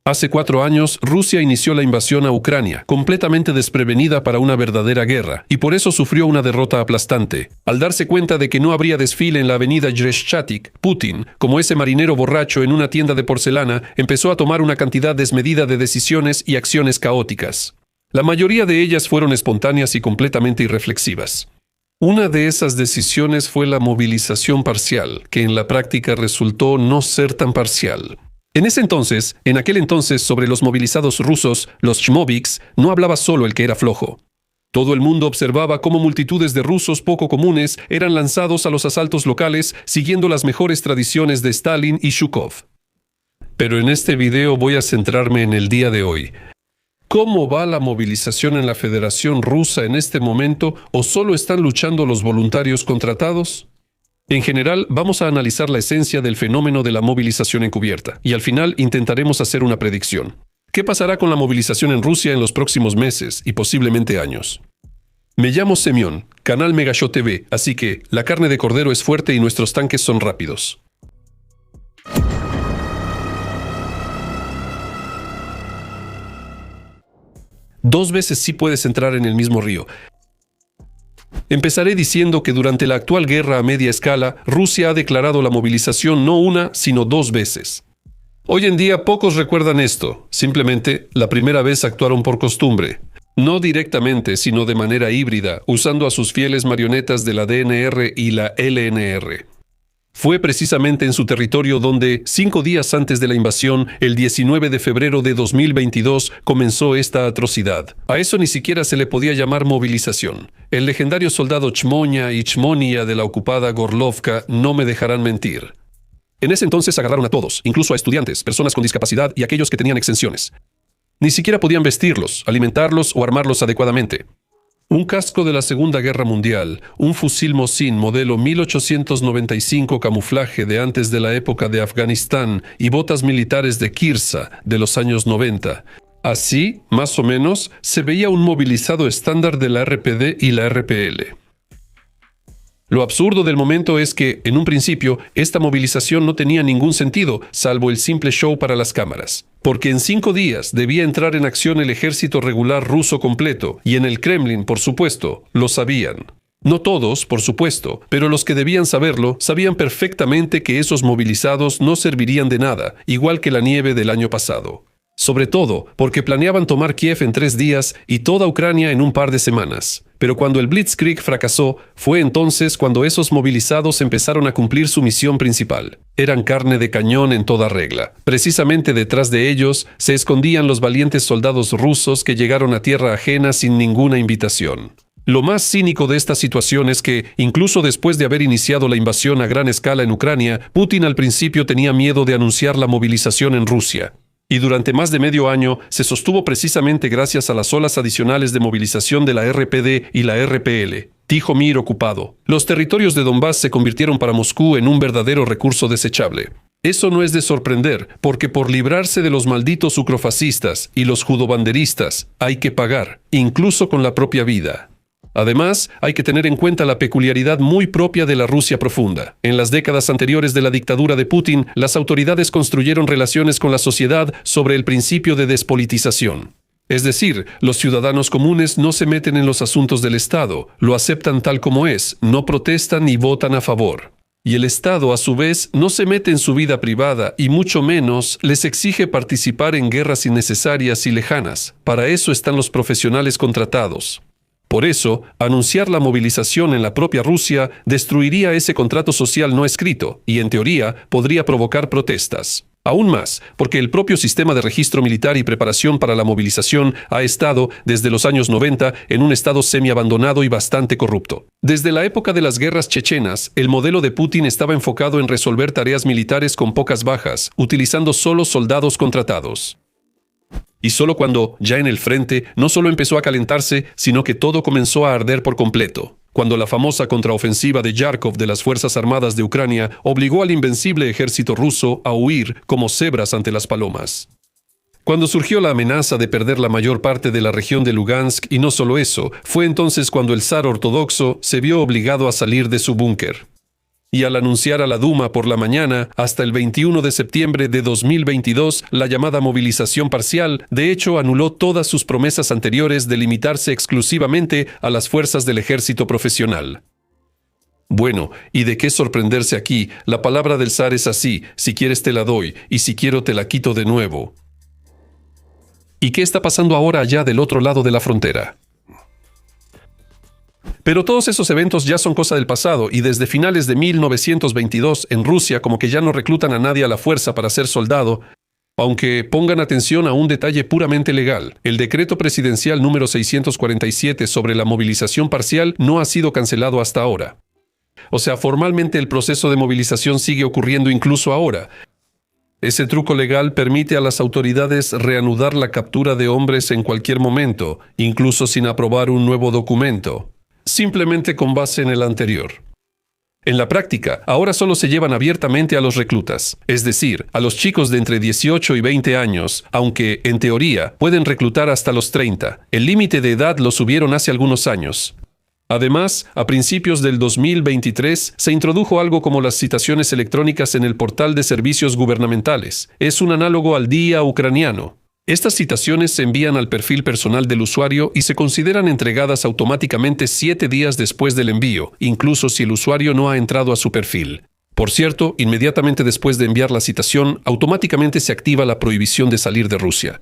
Hace 4 años, Rusia inició la invasión a Ucrania, completamente desprevenida para una verdadera guerra, y por eso sufrió una derrota aplastante. Al darse cuenta de que no habría desfile en la avenida Zhreshchatyk, Putin, como ese marinero borracho en una tienda de porcelana, empezó a tomar una cantidad desmedida de decisiones y acciones caóticas. La mayoría de ellas fueron espontáneas y completamente irreflexivas. Una de esas decisiones fue la movilización parcial, que en la práctica resultó no ser tan parcial. En aquel entonces, sobre los movilizados rusos, los chmoviks, no hablaba solo el que era flojo. Todo el mundo observaba cómo multitudes de rusos poco comunes eran lanzados a los asaltos locales siguiendo las mejores tradiciones de Stalin y Zhukov. Pero en este video voy a centrarme en el día de hoy. ¿Cómo va la movilización en la Federación Rusa en este momento o solo están luchando los voluntarios contratados? En general, vamos a analizar la esencia del fenómeno de la movilización encubierta, y al final intentaremos hacer una predicción. ¿Qué pasará con la movilización en Rusia en los próximos meses y posiblemente años? Me llamo Semyon, canal Megashot TV, así que la carne de cordero es fuerte y nuestros tanques son rápidos. Dos veces sí puedes entrar en el mismo río. Empezaré diciendo que durante la actual guerra a media escala, Rusia ha declarado la movilización no una, sino 2 veces. Hoy en día pocos recuerdan esto, simplemente la primera vez actuaron por costumbre. No directamente, sino de manera híbrida, usando a sus fieles marionetas de la DNR y la LNR. Fue precisamente en su territorio donde, 5 días antes de la invasión, el 19 de febrero de 2022, comenzó esta atrocidad. A eso ni siquiera se le podía llamar movilización. El legendario soldado Chmonia y Chmonia de la ocupada Gorlovka no me dejarán mentir. En ese entonces agarraron a todos, incluso a estudiantes, personas con discapacidad y aquellos que tenían exenciones. Ni siquiera podían vestirlos, alimentarlos o armarlos adecuadamente. Un casco de la Segunda Guerra Mundial, un fusil Mosin modelo 1895 camuflaje de antes de la época de Afganistán y botas militares de Kirsa de los años 90. Así, más o menos, se veía un movilizado estándar de la RPD y la RPL. Lo absurdo del momento es que, en un principio, esta movilización no tenía ningún sentido, salvo el simple show para las cámaras. Porque en 5 días debía entrar en acción el ejército regular ruso completo, y en el Kremlin, por supuesto, lo sabían. No todos, por supuesto, pero los que debían saberlo, sabían perfectamente que esos movilizados no servirían de nada, igual que la nieve del año pasado. Sobre todo, porque planeaban tomar Kiev en 3 días y toda Ucrania en un par de semanas. Pero cuando el Blitzkrieg fracasó, fue entonces cuando esos movilizados empezaron a cumplir su misión principal. Eran carne de cañón en toda regla. Precisamente detrás de ellos se escondían los valientes soldados rusos que llegaron a tierra ajena sin ninguna invitación. Lo más cínico de esta situación es que, incluso después de haber iniciado la invasión a gran escala en Ucrania, Putin al principio tenía miedo de anunciar la movilización en Rusia. Y durante más de medio año se sostuvo precisamente gracias a las olas adicionales de movilización de la RPD y la RPL. Tijomir ocupado. Los territorios de Donbass se convirtieron para Moscú en un verdadero recurso desechable. Eso no es de sorprender, porque por librarse de los malditos ucrofascistas y los judobanderistas hay que pagar, incluso con la propia vida. Además, hay que tener en cuenta la peculiaridad muy propia de la Rusia profunda. En las décadas anteriores de la dictadura de Putin, las autoridades construyeron relaciones con la sociedad sobre el principio de despolitización. Es decir, los ciudadanos comunes no se meten en los asuntos del Estado, lo aceptan tal como es, no protestan ni votan a favor. Y el Estado, a su vez, no se mete en su vida privada y mucho menos les exige participar en guerras innecesarias y lejanas. Para eso están los profesionales contratados. Por eso, anunciar la movilización en la propia Rusia destruiría ese contrato social no escrito y, en teoría, podría provocar protestas. Aún más, porque el propio sistema de registro militar y preparación para la movilización ha estado, desde los años 90, en un estado semi-abandonado y bastante corrupto. Desde la época de las guerras chechenas, el modelo de Putin estaba enfocado en resolver tareas militares con pocas bajas, utilizando solo soldados contratados. Y solo cuando, ya en el frente, no solo empezó a calentarse, sino que todo comenzó a arder por completo. Cuando la famosa contraofensiva de Yarkov de las Fuerzas Armadas de Ucrania obligó al invencible ejército ruso a huir como cebras ante las palomas. Cuando surgió la amenaza de perder la mayor parte de la región de Lugansk, y no solo eso, fue entonces cuando el zar ortodoxo se vio obligado a salir de su búnker. Y al anunciar a la Duma por la mañana, hasta el 21 de septiembre de 2022, la llamada movilización parcial, de hecho, anuló todas sus promesas anteriores de limitarse exclusivamente a las fuerzas del ejército profesional. Bueno, ¿y de qué sorprenderse aquí? La palabra del zar es así: si quieres te la doy, y si quiero te la quito de nuevo. ¿Y qué está pasando ahora allá del otro lado de la frontera? Pero todos esos eventos ya son cosa del pasado, y desde finales de 1922 en Rusia como que ya no reclutan a nadie a la fuerza para ser soldado, aunque pongan atención a un detalle puramente legal. El decreto presidencial número 647 sobre la movilización parcial no ha sido cancelado hasta ahora. O sea, formalmente el proceso de movilización sigue ocurriendo incluso ahora. Ese truco legal permite a las autoridades reanudar la captura de hombres en cualquier momento, incluso sin aprobar un nuevo documento, simplemente con base en el anterior. En la práctica, ahora solo se llevan abiertamente a los reclutas, es decir, a los chicos de entre 18 y 20 años, aunque, en teoría, pueden reclutar hasta los 30. El límite de edad lo subieron hace algunos años. Además, a principios del 2023 se introdujo algo como las citaciones electrónicas en el portal de servicios gubernamentales. Es un análogo al DIA ucraniano. Estas citaciones se envían al perfil personal del usuario y se consideran entregadas automáticamente 7 días después del envío, incluso si el usuario no ha entrado a su perfil. Por cierto, inmediatamente después de enviar la citación, automáticamente se activa la prohibición de salir de Rusia.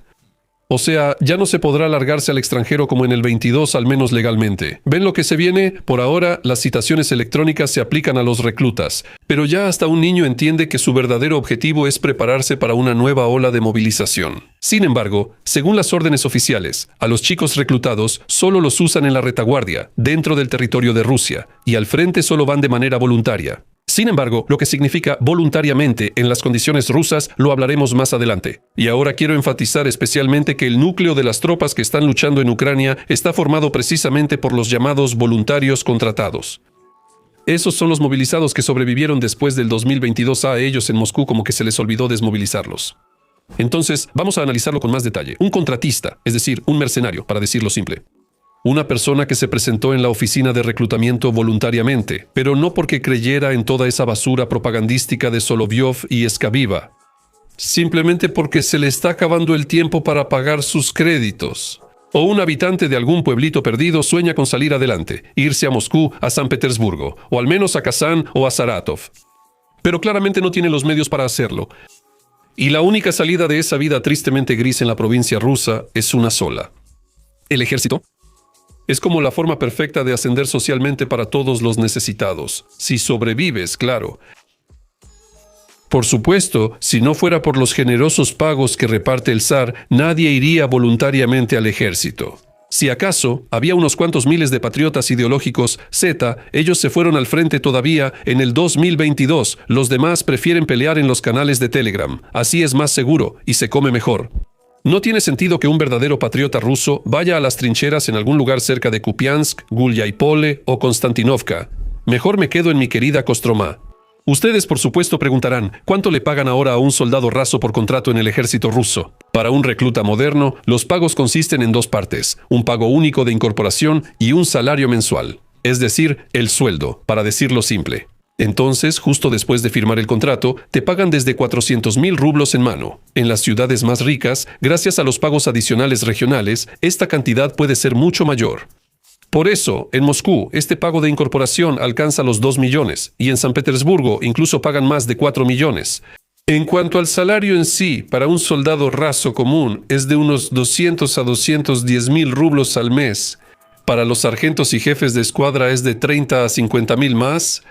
O sea, ya no se podrá largarse al extranjero como en el 22, al menos legalmente. ¿Ven lo que se viene? Por ahora, las citaciones electrónicas se aplican a los reclutas, pero ya hasta un niño entiende que su verdadero objetivo es prepararse para una nueva ola de movilización. Sin embargo, según las órdenes oficiales, a los chicos reclutados solo los usan en la retaguardia, dentro del territorio de Rusia, y al frente solo van de manera voluntaria. Sin embargo, lo que significa voluntariamente en las condiciones rusas lo hablaremos más adelante. Y ahora quiero enfatizar especialmente que el núcleo de las tropas que están luchando en Ucrania está formado precisamente por los llamados voluntarios contratados. Esos son los movilizados que sobrevivieron después del 2022. A ellos en Moscú como que se les olvidó desmovilizarlos. Entonces, vamos a analizarlo con más detalle. Un contratista, es decir, un mercenario, para decirlo simple. Una persona que se presentó en la oficina de reclutamiento voluntariamente, pero no porque creyera en toda esa basura propagandística de Solovyov y Skaviva. Simplemente porque se le está acabando el tiempo para pagar sus créditos. O un habitante de algún pueblito perdido sueña con salir adelante, irse a Moscú, a San Petersburgo, o al menos a Kazán o a Saratov. Pero claramente no tiene los medios para hacerlo. Y la única salida de esa vida tristemente gris en la provincia rusa es una sola: el ejército. Es como la forma perfecta de ascender socialmente para todos los necesitados. Si sobrevives, claro. Por supuesto, si no fuera por los generosos pagos que reparte el zar, nadie iría voluntariamente al ejército. Si acaso, había unos cuantos miles de patriotas ideológicos Z, ellos se fueron al frente todavía en el 2022. Los demás prefieren pelear en los canales de Telegram. Así es más seguro y se come mejor. No tiene sentido que un verdadero patriota ruso vaya a las trincheras en algún lugar cerca de Kupiansk, Gulyai-Pole o Konstantinovka. Mejor me quedo en mi querida Kostromá. Ustedes, por supuesto, preguntarán, ¿cuánto le pagan ahora a un soldado raso por contrato en el ejército ruso? Para un recluta moderno, los pagos consisten en 2 partes: un pago único de incorporación y un salario mensual. Es decir, el sueldo, para decirlo simple. Entonces, justo después de firmar el contrato, te pagan desde 400.000 rublos en mano. En las ciudades más ricas, gracias a los pagos adicionales regionales, esta cantidad puede ser mucho mayor. Por eso, en Moscú, este pago de incorporación alcanza los 2 millones, y en San Petersburgo incluso pagan más de 4 millones. En cuanto al salario en sí, para un soldado raso común, es de unos 200 a 210.000 rublos al mes. Para los sargentos y jefes de escuadra es de 30 a 50.000 más.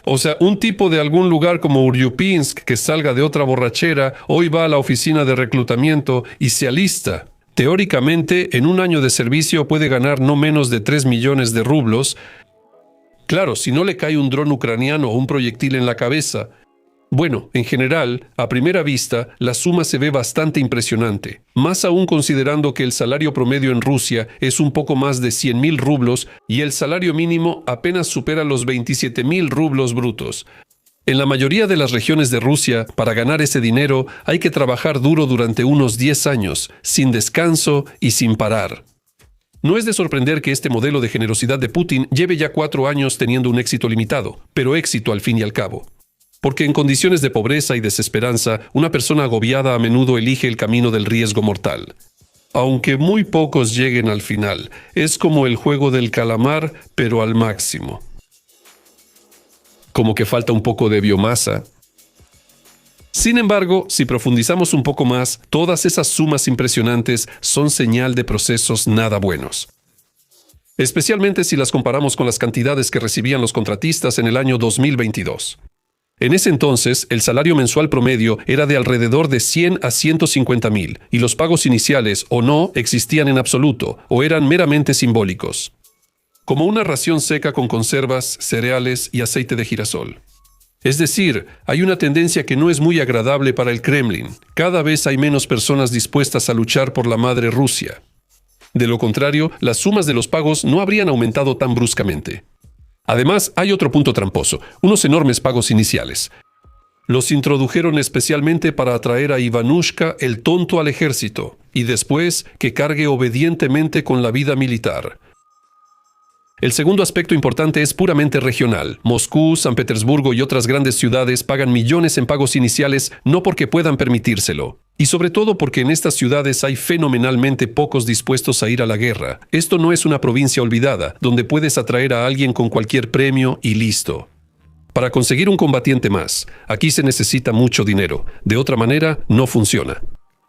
O sea, un tipo de algún lugar como Uryupinsk que salga de otra borrachera, hoy va a la oficina de reclutamiento y se alista. Teóricamente, en un año de servicio puede ganar no menos de 3 millones de rublos. Claro, si no le cae un dron ucraniano o un proyectil en la cabeza. Bueno, en general, a primera vista, la suma se ve bastante impresionante, más aún considerando que el salario promedio en Rusia es un poco más de 100.000 rublos y el salario mínimo apenas supera los 27.000 rublos brutos. En la mayoría de las regiones de Rusia, para ganar ese dinero, hay que trabajar duro durante unos 10 años, sin descanso y sin parar. No es de sorprender que este modelo de generosidad de Putin lleve ya 4 años teniendo un éxito limitado, pero éxito al fin y al cabo. Porque en condiciones de pobreza y desesperanza, una persona agobiada a menudo elige el camino del riesgo mortal. Aunque muy pocos lleguen al final, es como el juego del calamar, pero al máximo. Como que falta un poco de biomasa. Sin embargo, si profundizamos un poco más, todas esas sumas impresionantes son señal de procesos nada buenos. Especialmente si las comparamos con las cantidades que recibían los contratistas en el año 2022. En ese entonces, el salario mensual promedio era de alrededor de 100 a 150 mil, y los pagos iniciales o no existían en absoluto, o eran meramente simbólicos. Como una ración seca con conservas, cereales y aceite de girasol. Es decir, hay una tendencia que no es muy agradable para el Kremlin. Cada vez hay menos personas dispuestas a luchar por la madre Rusia. De lo contrario, las sumas de los pagos no habrían aumentado tan bruscamente. Además, hay otro punto tramposo, unos enormes pagos iniciales. Los introdujeron especialmente para atraer a Ivanushka el tonto al ejército, y después que cargue obedientemente con la vida militar. El segundo aspecto importante es puramente regional. Moscú, San Petersburgo y otras grandes ciudades pagan millones en pagos iniciales no porque puedan permitírselo. Y sobre todo porque en estas ciudades hay fenomenalmente pocos dispuestos a ir a la guerra. Esto no es una provincia olvidada, donde puedes atraer a alguien con cualquier premio y listo. Para conseguir un combatiente más, aquí se necesita mucho dinero. De otra manera, no funciona.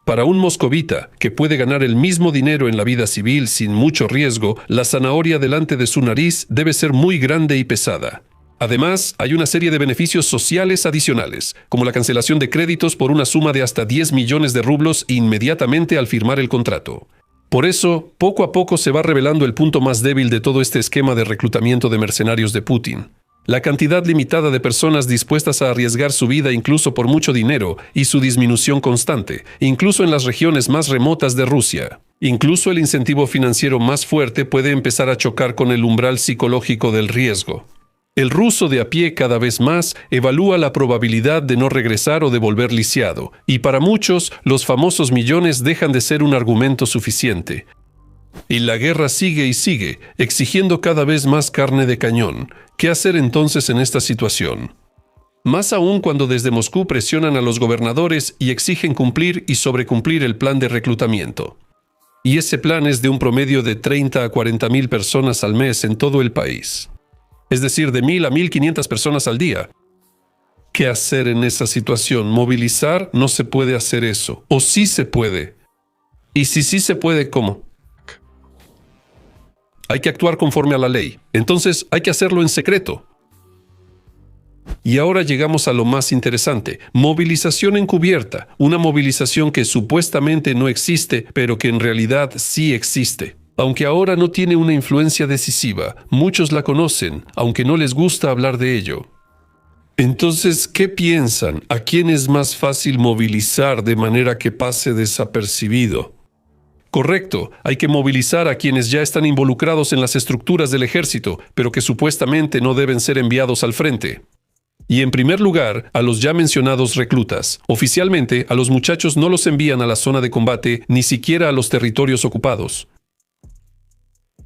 Para un moscovita, que puede ganar el mismo dinero en la vida civil sin mucho riesgo, la zanahoria delante de su nariz debe ser muy grande y pesada. Además, hay una serie de beneficios sociales adicionales, como la cancelación de créditos por una suma de hasta 10 millones de rublos inmediatamente al firmar el contrato. Por eso, poco a poco se va revelando el punto más débil de todo este esquema de reclutamiento de mercenarios de Putin. La cantidad limitada de personas dispuestas a arriesgar su vida incluso por mucho dinero y su disminución constante, incluso en las regiones más remotas de Rusia. Incluso el incentivo financiero más fuerte puede empezar a chocar con el umbral psicológico del riesgo. El ruso de a pie cada vez más evalúa la probabilidad de no regresar o de volver lisiado, y para muchos los famosos millones dejan de ser un argumento suficiente. Y la guerra sigue y sigue, exigiendo cada vez más carne de cañón. ¿Qué hacer entonces en esta situación? Más aún cuando desde Moscú presionan a los gobernadores y exigen cumplir y sobrecumplir el plan de reclutamiento. Y ese plan es de un promedio de 30 a 40 mil personas al mes en todo el país. Es decir, de 1.000 a 1.500 personas al día. ¿Qué hacer en esa situación? ¿Movilizar? No se puede hacer eso. ¿O sí se puede? Y si sí se puede, ¿cómo? Hay que actuar conforme a la ley. Entonces hay que hacerlo en secreto. Y ahora llegamos a lo más interesante. Movilización encubierta. Una movilización que supuestamente no existe, pero que en realidad sí existe. Aunque ahora no tiene una influencia decisiva, muchos la conocen, aunque no les gusta hablar de ello. Entonces, ¿qué piensan? ¿A quién es más fácil movilizar de manera que pase desapercibido? Correcto, hay que movilizar a quienes ya están involucrados en las estructuras del ejército, pero que supuestamente no deben ser enviados al frente. Y en primer lugar, a los ya mencionados reclutas. Oficialmente, a los muchachos no los envían a la zona de combate, ni siquiera a los territorios ocupados.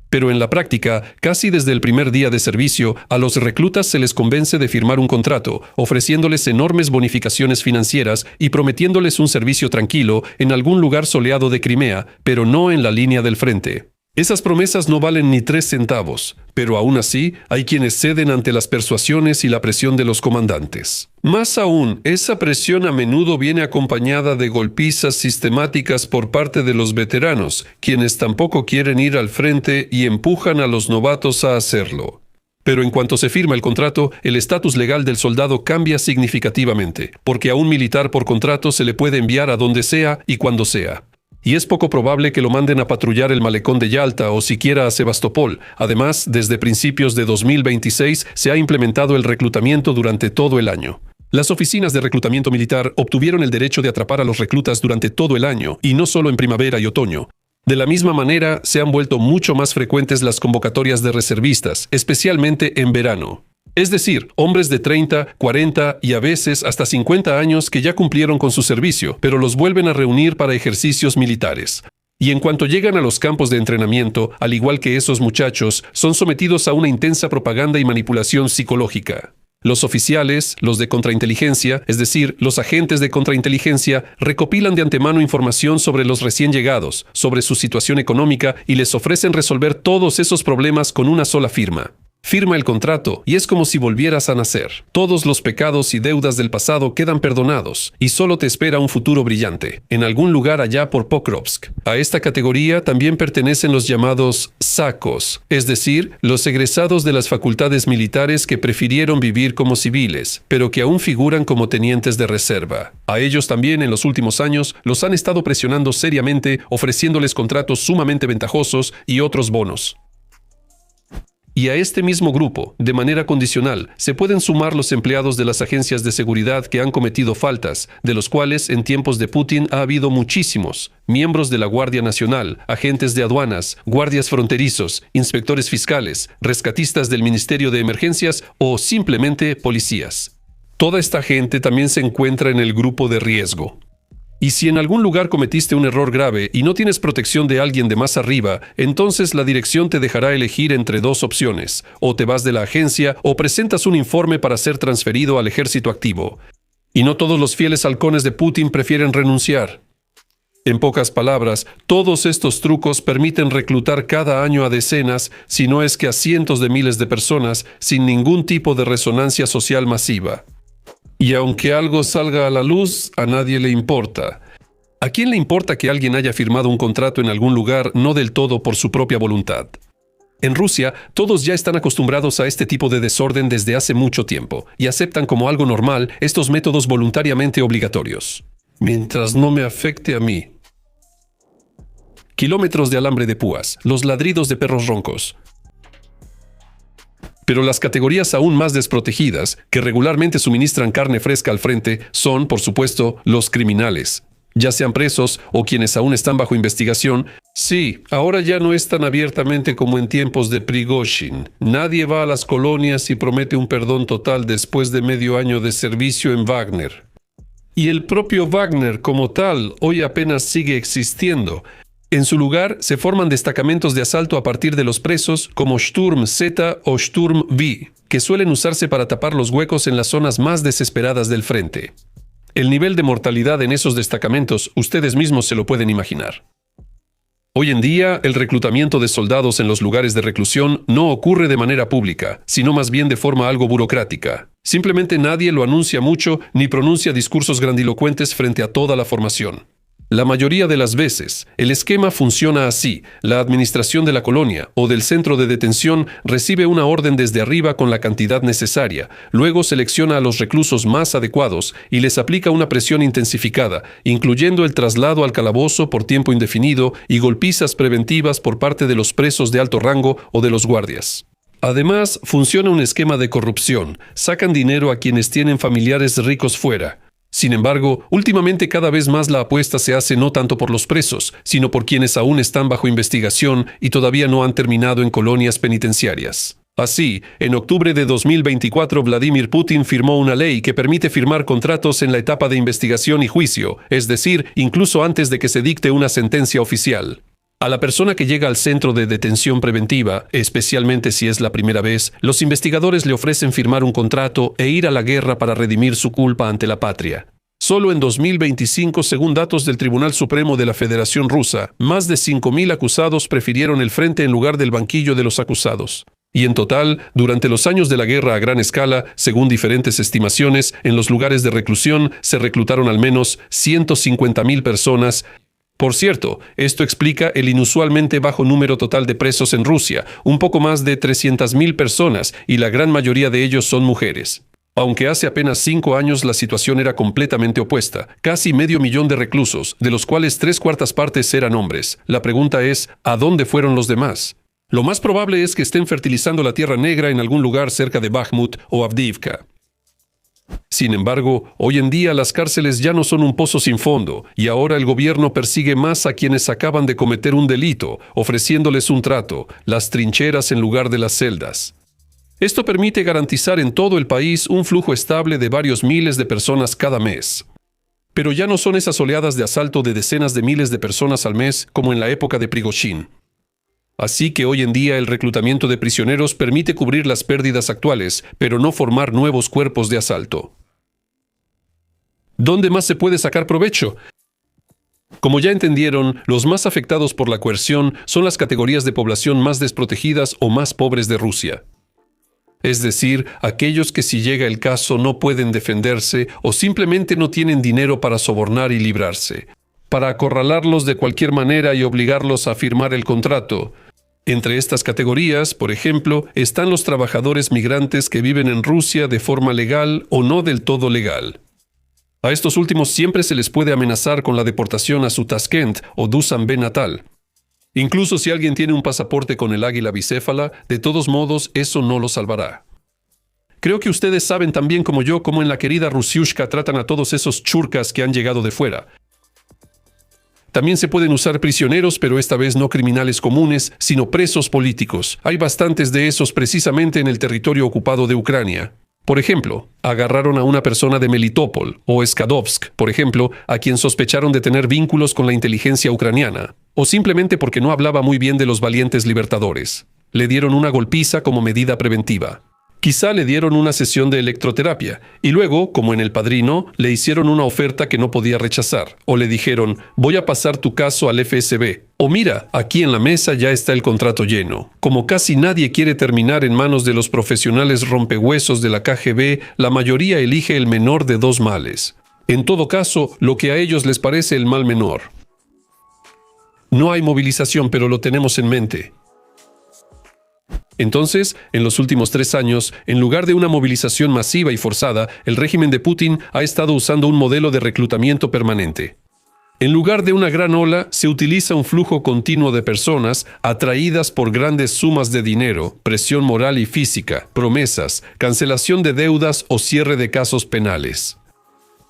Pero en la práctica, casi desde el primer día de servicio, a los reclutas se les convence de firmar un contrato, ofreciéndoles enormes bonificaciones financieras y prometiéndoles un servicio tranquilo en algún lugar soleado de Crimea, pero no en la línea del frente. Esas promesas no valen ni 3 centavos, pero aún así hay quienes ceden ante las persuasiones y la presión de los comandantes. Más aún, esa presión a menudo viene acompañada de golpizas sistemáticas por parte de los veteranos, quienes tampoco quieren ir al frente y empujan a los novatos a hacerlo. Pero en cuanto se firma el contrato, el estatus legal del soldado cambia significativamente, porque a un militar por contrato se le puede enviar a donde sea y cuando sea. Y es poco probable que lo manden a patrullar el malecón de Yalta o siquiera a Sebastopol. Además, desde principios de 2026 se ha implementado el reclutamiento durante todo el año. Las oficinas de reclutamiento militar obtuvieron el derecho de atrapar a los reclutas durante todo el año, y no solo en primavera y otoño. De la misma manera, se han vuelto mucho más frecuentes las convocatorias de reservistas, especialmente en verano. Es decir, hombres de 30, 40 y a veces hasta 50 años que ya cumplieron con su servicio, pero los vuelven a reunir para ejercicios militares. Y en cuanto llegan a los campos de entrenamiento, al igual que esos muchachos, son sometidos a una intensa propaganda y manipulación psicológica. Los oficiales, los de contrainteligencia, es decir, los agentes de contrainteligencia, recopilan de antemano información sobre los recién llegados, sobre su situación económica y les ofrecen resolver todos esos problemas con una sola firma. Firma el contrato y es como si volvieras a nacer. Todos los pecados y deudas del pasado quedan perdonados y solo te espera un futuro brillante, en algún lugar allá por Pokrovsk. A esta categoría también pertenecen los llamados sacos, es decir, los egresados de las facultades militares que prefirieron vivir como civiles, pero que aún figuran como tenientes de reserva. A ellos también en los últimos años los han estado presionando seriamente, ofreciéndoles contratos sumamente ventajosos y otros bonos. Y a este mismo grupo, de manera condicional, se pueden sumar los empleados de las agencias de seguridad que han cometido faltas, de los cuales en tiempos de Putin ha habido muchísimos, miembros de la Guardia Nacional, agentes de aduanas, guardias fronterizos, inspectores fiscales, rescatistas del Ministerio de Emergencias o simplemente policías. Toda esta gente también se encuentra en el grupo de riesgo. Y si en algún lugar cometiste un error grave y no tienes protección de alguien de más arriba, entonces la dirección te dejará elegir entre dos opciones. O te vas de la agencia o presentas un informe para ser transferido al ejército activo. Y no todos los fieles halcones de Putin prefieren renunciar. En pocas palabras, todos estos trucos permiten reclutar cada año a decenas, si no es que a cientos de miles de personas, sin ningún tipo de resonancia social masiva. Y aunque algo salga a la luz, a nadie le importa. ¿A quién le importa que alguien haya firmado un contrato en algún lugar no del todo por su propia voluntad? En Rusia, todos ya están acostumbrados a este tipo de desorden desde hace mucho tiempo y aceptan como algo normal estos métodos voluntariamente obligatorios. Mientras no me afecte a mí. Kilómetros de alambre de púas, los ladridos de perros roncos. Pero las categorías aún más desprotegidas, que regularmente suministran carne fresca al frente, son, por supuesto, los criminales. Ya sean presos o quienes aún están bajo investigación. Sí, ahora ya no es tan abiertamente como en tiempos de Prigozhin. Nadie va a las colonias y promete un perdón total después de medio año de servicio en Wagner. Y el propio Wagner, como tal, hoy apenas sigue existiendo. En su lugar, se forman destacamentos de asalto a partir de los presos como Sturm Z o Sturm V, que suelen usarse para tapar los huecos en las zonas más desesperadas del frente. El nivel de mortalidad en esos destacamentos, ustedes mismos se lo pueden imaginar. Hoy en día, el reclutamiento de soldados en los lugares de reclusión no ocurre de manera pública, sino más bien de forma algo burocrática. Simplemente nadie lo anuncia mucho ni pronuncia discursos grandilocuentes frente a toda la formación. La mayoría de las veces, el esquema funciona así. La administración de la colonia o del centro de detención recibe una orden desde arriba con la cantidad necesaria, luego selecciona a los reclusos más adecuados y les aplica una presión intensificada, incluyendo el traslado al calabozo por tiempo indefinido y golpizas preventivas por parte de los presos de alto rango o de los guardias. Además, funciona un esquema de corrupción. Sacan dinero a quienes tienen familiares ricos fuera. Sin embargo, últimamente cada vez más la apuesta se hace no tanto por los presos, sino por quienes aún están bajo investigación y todavía no han terminado en colonias penitenciarias. Así, en octubre de 2024, Vladimir Putin firmó una ley que permite firmar contratos en la etapa de investigación y juicio, es decir, incluso antes de que se dicte una sentencia oficial. A la persona que llega al centro de detención preventiva, especialmente si es la primera vez, los investigadores le ofrecen firmar un contrato e ir a la guerra para redimir su culpa ante la patria. Solo en 2025, según datos del Tribunal Supremo de la Federación Rusa, más de 5.000 acusados prefirieron el frente en lugar del banquillo de los acusados. Y en total, durante los años de la guerra a gran escala, según diferentes estimaciones, en los lugares de reclusión se reclutaron al menos 150.000 personas. Por cierto, esto explica el inusualmente bajo número total de presos en Rusia, un poco más de 300.000 personas, y la gran mayoría de ellos son mujeres. Aunque hace apenas 5 años la situación era completamente opuesta, casi 500.000 de reclusos, de los cuales 3/4 partes eran hombres. La pregunta es, ¿a dónde fueron los demás? Lo más probable es que estén fertilizando la Tierra Negra en algún lugar cerca de Bakhmut o Avdiivka. Sin embargo, hoy en día las cárceles ya no son un pozo sin fondo, y ahora el gobierno persigue más a quienes acaban de cometer un delito, ofreciéndoles un trato, las trincheras en lugar de las celdas. Esto permite garantizar en todo el país un flujo estable de varios miles de personas cada mes. Pero ya no son esas oleadas de asalto de decenas de miles de personas al mes como en la época de Prigozhin. Así que hoy en día el reclutamiento de prisioneros permite cubrir las pérdidas actuales, pero no formar nuevos cuerpos de asalto. ¿Dónde más se puede sacar provecho? Como ya entendieron, los más afectados por la coerción son las categorías de población más desprotegidas o más pobres de Rusia. Es decir, aquellos que si llega el caso no pueden defenderse o simplemente no tienen dinero para sobornar y librarse, para acorralarlos de cualquier manera y obligarlos a firmar el contrato. Entre estas categorías, por ejemplo, están los trabajadores migrantes que viven en Rusia de forma legal o no del todo legal. A estos últimos siempre se les puede amenazar con la deportación a su Tashkent o Dushanbe natal. Incluso si alguien tiene un pasaporte con el águila bicéfala, de todos modos eso no lo salvará. Creo que ustedes saben tan bien como yo cómo en la querida Rusiushka tratan a todos esos churkas que han llegado de fuera. También se pueden usar prisioneros, pero esta vez no criminales comunes, sino presos políticos. Hay bastantes de esos precisamente en el territorio ocupado de Ucrania. Por ejemplo, agarraron a una persona de Melitopol o Skadovsk, por ejemplo, a quien sospecharon de tener vínculos con la inteligencia ucraniana, o simplemente porque no hablaba muy bien de los valientes libertadores. Le dieron una golpiza como medida preventiva. Quizá le dieron una sesión de electroterapia y luego, como en El Padrino, le hicieron una oferta que no podía rechazar. O le dijeron, voy a pasar tu caso al FSB. O mira, aquí en la mesa ya está el contrato lleno. Como casi nadie quiere terminar en manos de los profesionales rompehuesos de la KGB, la mayoría elige el menor de dos males. En todo caso, lo que a ellos les parece el mal menor. No hay movilización, pero lo tenemos en mente. Entonces, en los últimos 3 años, en lugar de una movilización masiva y forzada, el régimen de Putin ha estado usando un modelo de reclutamiento permanente. En lugar de una gran ola, se utiliza un flujo continuo de personas atraídas por grandes sumas de dinero, presión moral y física, promesas, cancelación de deudas o cierre de casos penales.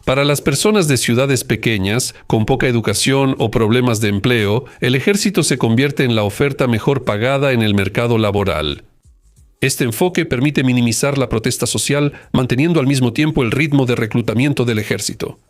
Para las personas de ciudades pequeñas, con poca educación o problemas de empleo, el ejército se convierte en la oferta mejor pagada en el mercado laboral. Este enfoque permite minimizar la protesta social, manteniendo al mismo tiempo el ritmo de reclutamiento del ejército.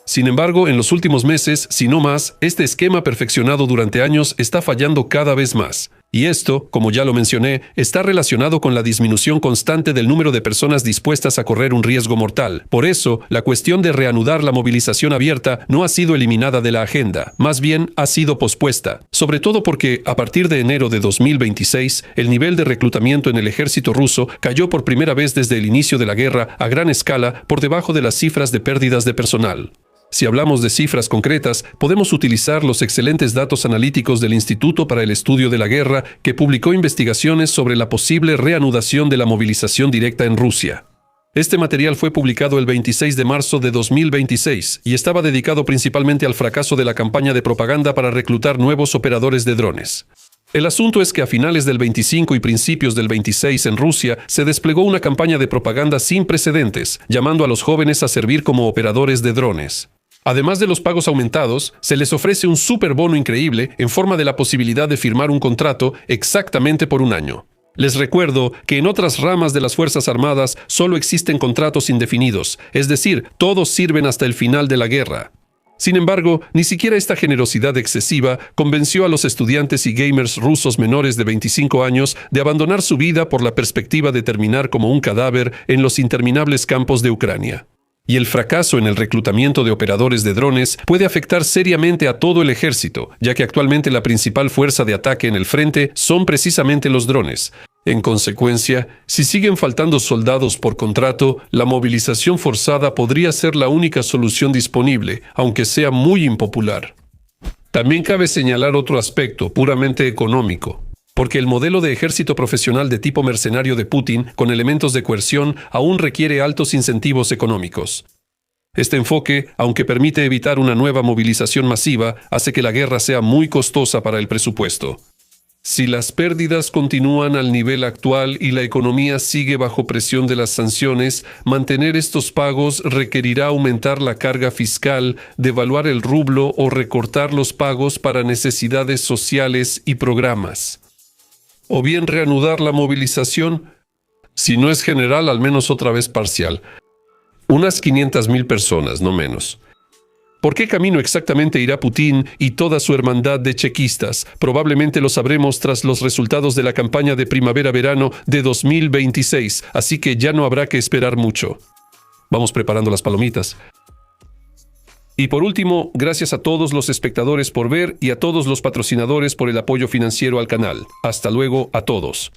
Sin embargo, en los últimos meses, si no más, este esquema perfeccionado durante años está fallando cada vez más. Y esto, como ya lo mencioné, está relacionado con la disminución constante del número de personas dispuestas a correr un riesgo mortal. Por eso, la cuestión de reanudar la movilización abierta no ha sido eliminada de la agenda, más bien ha sido pospuesta, sobre todo porque, a partir de enero de 2026, el nivel de reclutamiento en el ejército ruso cayó por primera vez desde el inicio de la guerra a gran escala por debajo de las cifras de pérdidas de personal. Si hablamos de cifras concretas, podemos utilizar los excelentes datos analíticos del Instituto para el Estudio de la Guerra, que publicó investigaciones sobre la posible reanudación de la movilización directa en Rusia. Este material fue publicado el 26 de marzo de 2026 y estaba dedicado principalmente al fracaso de la campaña de propaganda para reclutar nuevos operadores de drones. El asunto es que a finales del 25 y principios del 26 en Rusia se desplegó una campaña de propaganda sin precedentes, llamando a los jóvenes a servir como operadores de drones. Además de los pagos aumentados, se les ofrece un superbono increíble en forma de la posibilidad de firmar un contrato exactamente por un año. Les recuerdo que en otras ramas de las Fuerzas Armadas solo existen contratos indefinidos, es decir, todos sirven hasta el final de la guerra. Sin embargo, ni siquiera esta generosidad excesiva convenció a los estudiantes y gamers rusos menores de 25 años de abandonar su vida por la perspectiva de terminar como un cadáver en los interminables campos de Ucrania. Y el fracaso en el reclutamiento de operadores de drones puede afectar seriamente a todo el ejército, ya que actualmente la principal fuerza de ataque en el frente son precisamente los drones. En consecuencia, si siguen faltando soldados por contrato, la movilización forzada podría ser la única solución disponible, aunque sea muy impopular. También cabe señalar otro aspecto, puramente económico. Porque el modelo de ejército profesional de tipo mercenario de Putin, con elementos de coerción, aún requiere altos incentivos económicos. Este enfoque, aunque permite evitar una nueva movilización masiva, hace que la guerra sea muy costosa para el presupuesto. Si las pérdidas continúan al nivel actual y la economía sigue bajo presión de las sanciones, mantener estos pagos requerirá aumentar la carga fiscal, devaluar el rublo o recortar los pagos para necesidades sociales y programas. O bien reanudar la movilización, si no es general, al menos otra vez parcial. Unas 500,000 personas, no menos. ¿Por qué camino exactamente irá Putin y toda su hermandad de chequistas? Probablemente lo sabremos tras los resultados de la campaña de primavera-verano de 2026, así que ya no habrá que esperar mucho. Vamos preparando las palomitas. Y por último, gracias a todos los espectadores por ver y a todos los patrocinadores por el apoyo financiero al canal. Hasta luego a todos.